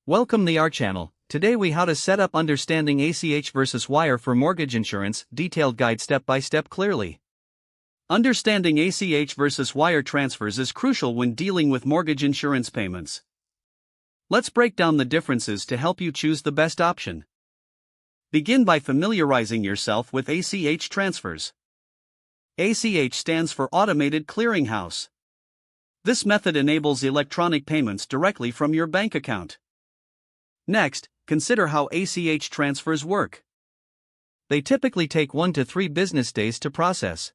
Welcome to our channel. Today we how to set up understanding ACH versus wire for mortgage insurance, detailed guide step by step clearly. Understanding ACH versus wire transfers is crucial when dealing with mortgage insurance payments. Let's break down the differences to help you choose the best option. Begin by familiarizing yourself with ACH transfers. ACH stands for Automated Clearinghouse. This method enables electronic payments directly from your bank account. Next, consider how ACH transfers work. They typically take 1 to 3 business days to process.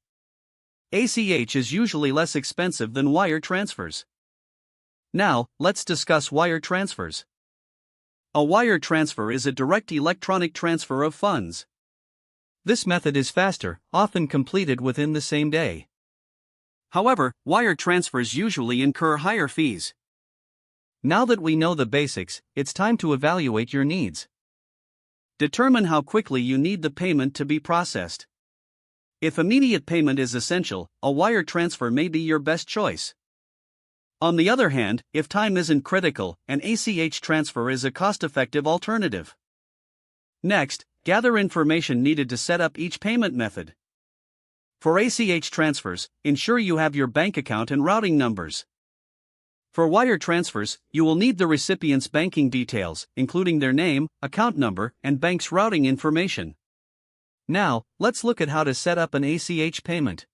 ACH is usually less expensive than wire transfers. Now, let's discuss wire transfers. A wire transfer is a direct electronic transfer of funds. This method is faster, often completed within the same day. However, wire transfers usually incur higher fees. Now that we know the basics, it's time to evaluate your needs. Determine how quickly you need the payment to be processed. If immediate payment is essential, a wire transfer may be your best choice. On the other hand, if time isn't critical, an ACH transfer is a cost-effective alternative. Next, gather information needed to set up each payment method. For ACH transfers, ensure you have your bank account and routing numbers. For wire transfers, you will need the recipient's banking details, including their name, account number, and bank's routing information. Now, let's look at how to set up an ACH payment.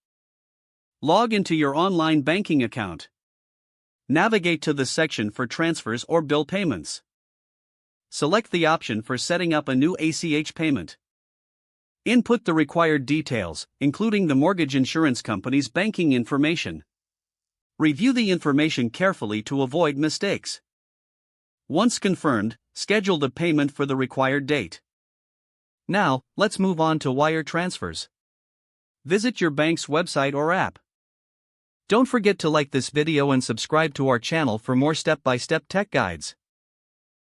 Log into your online banking account. Navigate to the section for transfers or bill payments. Select the option for setting up a new ACH payment. Input the required details, including the mortgage insurance company's banking information. Review the information carefully to avoid mistakes. Once confirmed, schedule the payment for the required date. Now, let's move on to wire transfers. Visit your bank's website or app. Don't forget to like this video and subscribe to our channel for more step-by-step tech guides.